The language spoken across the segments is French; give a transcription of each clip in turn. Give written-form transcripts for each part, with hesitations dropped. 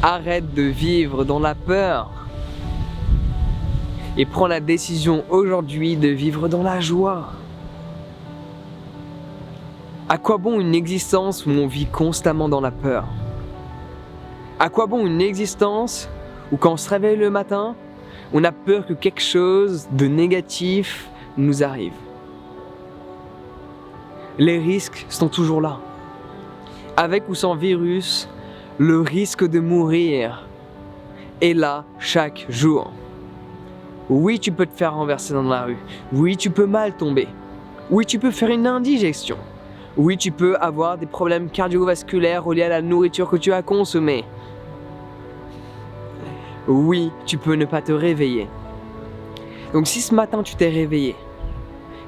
Arrête de vivre dans la peur et prends la décision aujourd'hui de vivre dans la joie. À quoi bon une existence où on vit constamment dans la peur? À quoi bon une existence où quand on se réveille le matin, on a peur que quelque chose de négatif nous arrive? Les risques sont toujours là. Avec ou sans virus, le risque de mourir est là chaque jour. Oui, tu peux te faire renverser dans la rue. Oui, tu peux mal tomber. Oui, tu peux faire une indigestion. Oui, tu peux avoir des problèmes cardiovasculaires reliés à la nourriture que tu as consommée. Oui, tu peux ne pas te réveiller. Donc si ce matin tu t'es réveillé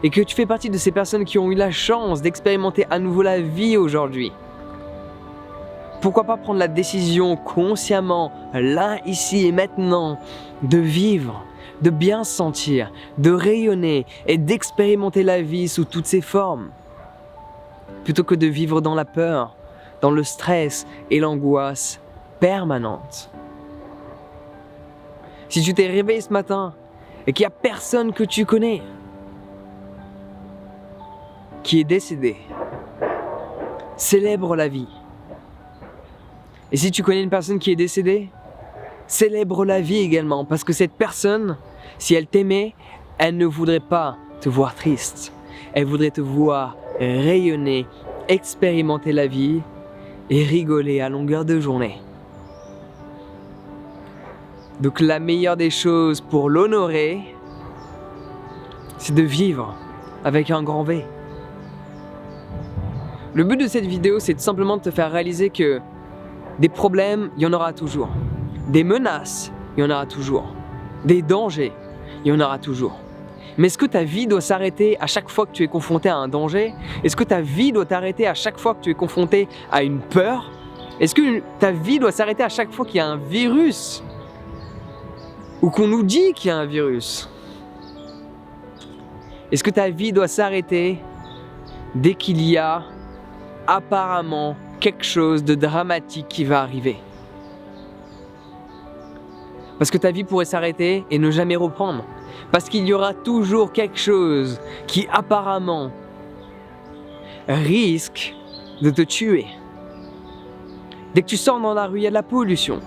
et que tu fais partie de ces personnes qui ont eu la chance d'expérimenter à nouveau la vie aujourd'hui, pourquoi pas prendre la décision consciemment, là, ici et maintenant, de vivre, de bien se sentir, de rayonner et d'expérimenter la vie sous toutes ses formes, plutôt que de vivre dans la peur, dans le stress et l'angoisse permanente. Si tu t'es réveillé ce matin et qu'il n'y a personne que tu connais qui est décédé, célèbre la vie. Et si tu connais une personne qui est décédée, célèbre la vie également, parce que cette personne, si elle t'aimait, elle ne voudrait pas te voir triste. Elle voudrait te voir rayonner, expérimenter la vie et rigoler à longueur de journée. Donc la meilleure des choses pour l'honorer, c'est de vivre avec un grand V. Le but de cette vidéo, c'est simplement de te faire réaliser que des problèmes, il y en aura toujours. Des menaces, il y en aura toujours. Des dangers, il y en aura toujours. Mais est-ce que ta vie doit s'arrêter à chaque fois que tu es confronté à un danger? Est-ce que ta vie doit t'arrêter à chaque fois que tu es confronté à une peur? Est-ce que ta vie doit s'arrêter à chaque fois qu'il y a un virus? Ou qu'on nous dit qu'il y a un virus? Est-ce que ta vie doit s'arrêter dès qu'il y a apparemment quelque chose de dramatique qui va arriver? Parce que ta vie pourrait s'arrêter et ne jamais reprendre. Parce qu'il y aura toujours quelque chose qui apparemment risque de te tuer. Dès que tu sors dans la rue, il y a de la pollution.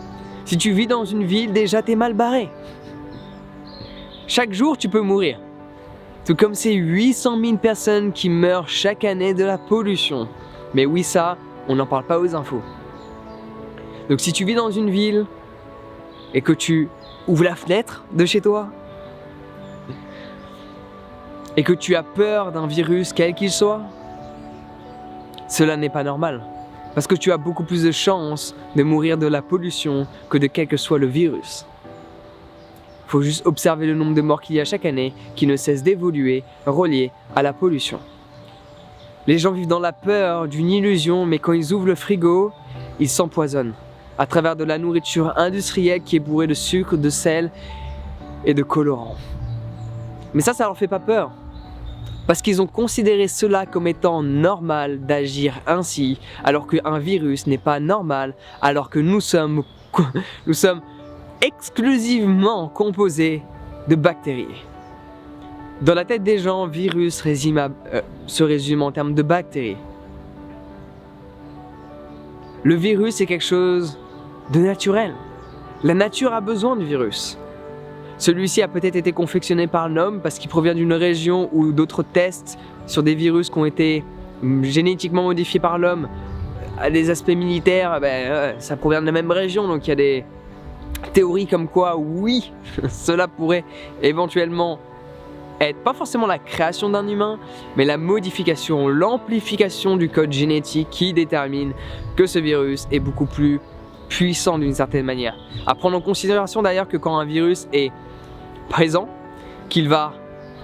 Si tu vis dans une ville, déjà t'es mal barré. Chaque jour, tu peux mourir. Tout comme ces 800 000 personnes qui meurent chaque année de la pollution. Mais oui, ça, on n'en parle pas aux infos. Donc si tu vis dans une ville et que tu ouvres la fenêtre de chez toi et que tu as peur d'un virus quel qu'il soit, cela n'est pas normal. Parce que tu as beaucoup plus de chances de mourir de la pollution que de quel que soit le virus. Il faut juste observer le nombre de morts qu'il y a chaque année qui ne cesse d'évoluer, relié à la pollution. Les gens vivent dans la peur d'une illusion, mais quand ils ouvrent le frigo, ils s'empoisonnent à travers de la nourriture industrielle qui est bourrée de sucre, de sel et de colorants. Mais ça leur fait pas peur. Parce qu'ils ont considéré cela comme étant normal d'agir ainsi, alors qu'un virus n'est pas normal, alors que nous sommes exclusivement composés de bactéries. Dans la tête des gens, virus se résume en termes de bactéries. Le virus est quelque chose de naturel. La nature a besoin du virus. Celui-ci a peut-être été confectionné par l'homme parce qu'il provient d'une région où d'autres tests sur des virus qui ont été génétiquement modifiés par l'homme à des aspects militaires, ça provient de la même région, donc il y a des théories comme quoi, oui, cela pourrait éventuellement être pas forcément la création d'un humain, mais la modification, l'amplification du code génétique qui détermine que ce virus est beaucoup plus puissant d'une certaine manière. À prendre en considération d'ailleurs que quand un virus est présent, qu'il va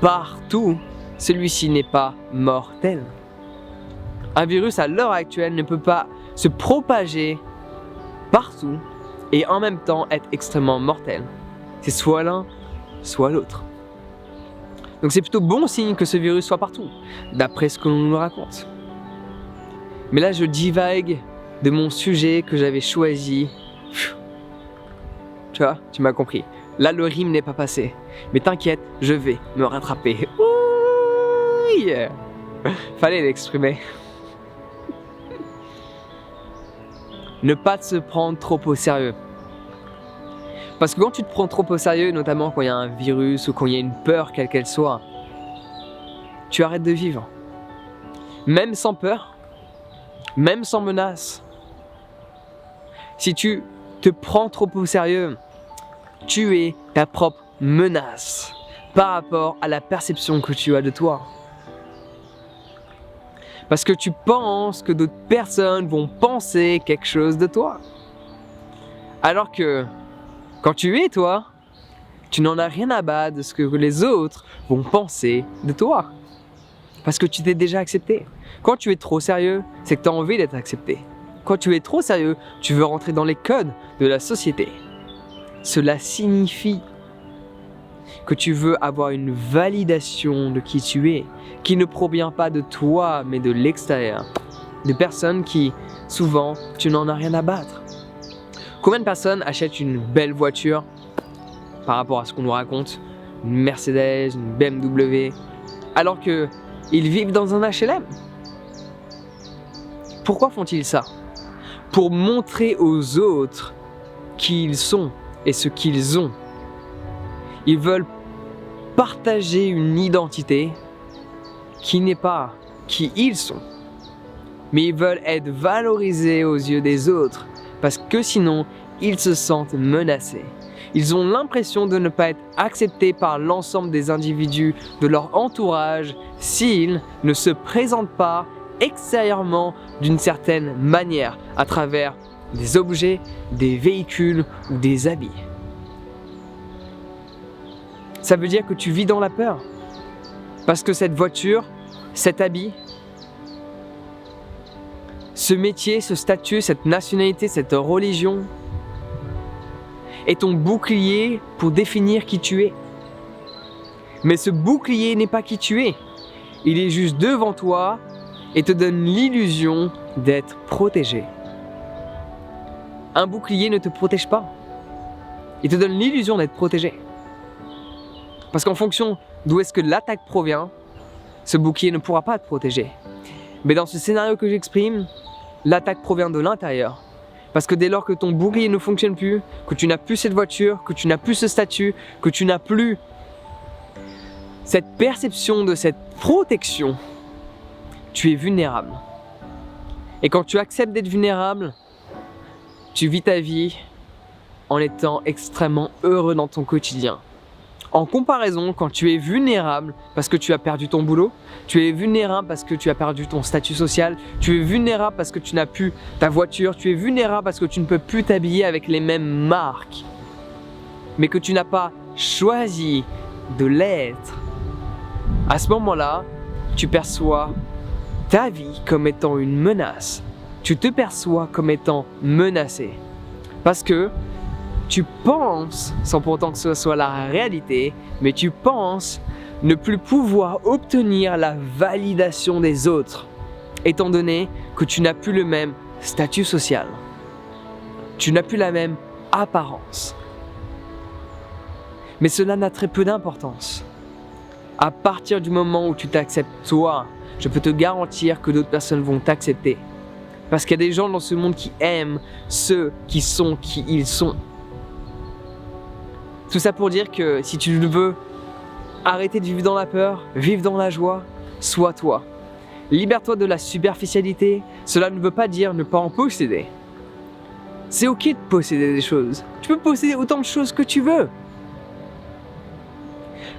partout, celui-ci n'est pas mortel. Un virus à l'heure actuelle ne peut pas se propager partout et en même temps être extrêmement mortel. C'est soit l'un, soit l'autre. Donc c'est plutôt bon signe que ce virus soit partout, d'après ce que l'on nous raconte. Mais là je divague de mon sujet que j'avais choisi Tu vois, tu m'as compris. Là, le rime n'est pas passé. Mais t'inquiète, je vais me rattraper. Ouh, yeah. Fallait l'exprimer. Ne pas se prendre trop au sérieux. Parce que quand tu te prends trop au sérieux, notamment quand il y a un virus ou quand il y a une peur quelle qu'elle soit, tu arrêtes de vivre. Même sans peur, même sans menace. Si tu te prends trop au sérieux, tu es ta propre menace par rapport à la perception que tu as de toi. Parce que tu penses que d'autres personnes vont penser quelque chose de toi. Alors que quand tu es toi, tu n'en as rien à battre de ce que les autres vont penser de toi. Parce que tu t'es déjà accepté. Quand tu es trop sérieux, c'est que tu as envie d'être accepté. Quand tu es trop sérieux, tu veux rentrer dans les codes de la société. Cela signifie que tu veux avoir une validation de qui tu es, qui ne provient pas de toi, mais de l'extérieur. De personnes qui, souvent, tu n'en as rien à battre. Combien de personnes achètent une belle voiture par rapport à ce qu'on nous raconte, une Mercedes, une BMW, alors qu'ils vivent dans un HLM? Pourquoi font-ils ça? Pour montrer aux autres qui ils sont et ce qu'ils ont. Ils veulent partager une identité qui n'est pas qui ils sont, mais ils veulent être valorisés aux yeux des autres parce que sinon ils se sentent menacés. Ils ont l'impression de ne pas être acceptés par l'ensemble des individus de leur entourage s'ils ne se présentent pas extérieurement d'une certaine manière à travers des objets, des véhicules ou des habits. Ça veut dire que tu vis dans la peur. Parce que cette voiture, cet habit, ce métier, ce statut, cette nationalité, cette religion est ton bouclier pour définir qui tu es. Mais ce bouclier n'est pas qui tu es. Il est juste devant toi et te donne l'illusion d'être protégé. Un bouclier ne te protège pas. Il te donne l'illusion d'être protégé. Parce qu'en fonction d'où est-ce que l'attaque provient, ce bouclier ne pourra pas te protéger. Mais dans ce scénario que j'exprime, l'attaque provient de l'intérieur. Parce que dès lors que ton bouclier ne fonctionne plus, que tu n'as plus cette voiture, que tu n'as plus ce statut, que tu n'as plus cette perception de cette protection, tu es vulnérable. Et quand tu acceptes d'être vulnérable, tu vis ta vie en étant extrêmement heureux dans ton quotidien. En comparaison, quand tu es vulnérable parce que tu as perdu ton boulot, tu es vulnérable parce que tu as perdu ton statut social, tu es vulnérable parce que tu n'as plus ta voiture, tu es vulnérable parce que tu ne peux plus t'habiller avec les mêmes marques, mais que tu n'as pas choisi de l'être. À ce moment-là, tu perçois ta vie comme étant une menace. Tu te perçois comme étant menacé. Parce que tu penses, sans pourtant que ce soit la réalité, mais tu penses ne plus pouvoir obtenir la validation des autres, étant donné que tu n'as plus le même statut social. Tu n'as plus la même apparence. Mais cela n'a très peu d'importance. À partir du moment où tu t'acceptes toi, je peux te garantir que d'autres personnes vont t'accepter. Parce qu'il y a des gens dans ce monde qui aiment ceux qui sont qui ils sont. Tout ça pour dire que si tu veux arrêter de vivre dans la peur, vivre dans la joie, sois toi. Libère-toi de la superficialité. Cela ne veut pas dire ne pas en posséder. C'est ok de posséder des choses. Tu peux posséder autant de choses que tu veux.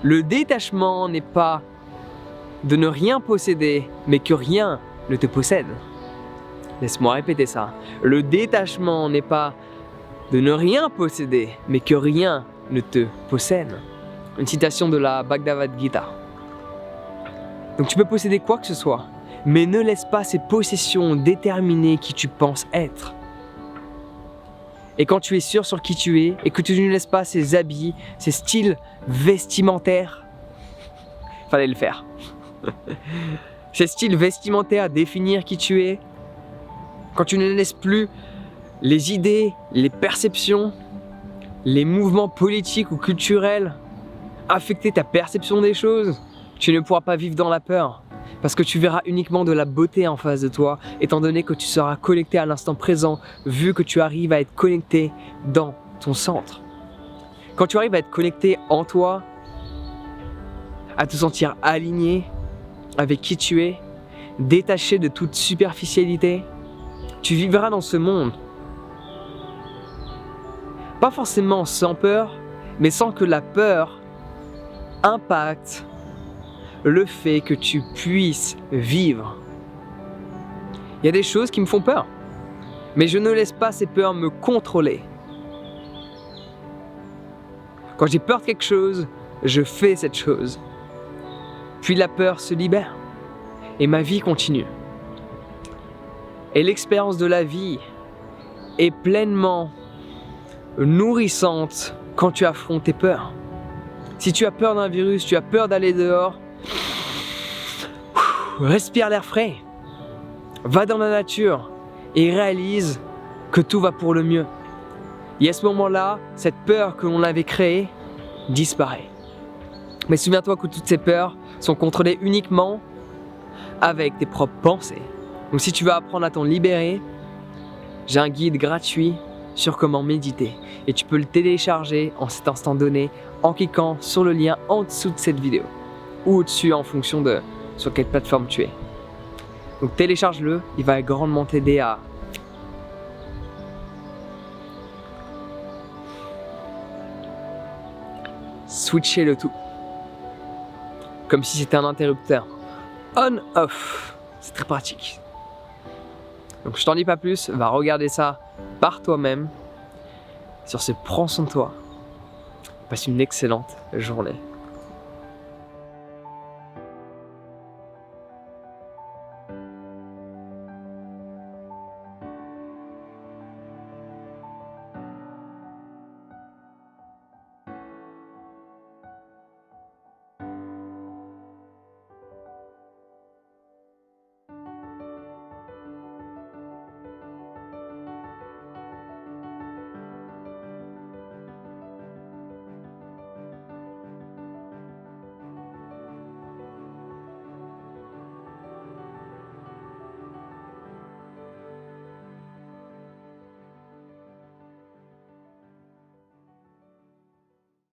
Le détachement n'est pas de ne rien posséder, mais que rien ne te possède. Laisse-moi répéter ça. Le détachement n'est pas de ne rien posséder, mais que rien ne te possède. Une citation de la Bhagavad Gita. Donc tu peux posséder quoi que ce soit, mais ne laisse pas ces possessions déterminer qui tu penses être. Et quand tu es sûr sur qui tu es, et que tu ne laisses pas ces habits, ces styles vestimentaires, fallait le faire. Ces styles vestimentaires définir qui tu es, quand tu ne laisses plus les idées, les perceptions les mouvements politiques ou culturels affecter ta perception des choses, tu ne pourras pas vivre dans la peur. Parce que tu verras uniquement de la beauté en face de toi, étant donné que tu seras connecté à l'instant présent, vu que tu arrives à être connecté dans ton centre. Quand tu arrives à être connecté en toi, à te sentir aligné avec qui tu es, détaché de toute superficialité, tu vivras dans ce monde. Pas forcément sans peur, mais sans que la peur impacte le fait que tu puisses vivre. Il y a des choses qui me font peur, mais je ne laisse pas ces peurs me contrôler. Quand j'ai peur de quelque chose, je fais cette chose. Puis la peur se libère et ma vie continue. Et l'expérience de la vie est pleinement nourrissante quand tu affrontes tes peurs. Si tu as peur d'un virus, tu as peur d'aller dehors, respire l'air frais, va dans la nature et réalise que tout va pour le mieux. Et à ce moment-là, cette peur que l'on avait créée disparaît. Mais souviens-toi que toutes ces peurs sont contrôlées uniquement avec tes propres pensées. Donc si tu veux apprendre à t'en libérer, j'ai un guide gratuit sur comment méditer. Et tu peux le télécharger en cet instant donné en cliquant sur le lien en dessous de cette vidéo. Ou au-dessus en fonction de sur quelle plateforme tu es. Donc télécharge-le, il va grandement t'aider à switcher le tout. Comme si c'était un interrupteur. On-off. C'est très pratique. Donc je t'en dis pas plus, va regarder ça par toi-même. Sur ce, prends soin de toi. Passe une excellente journée.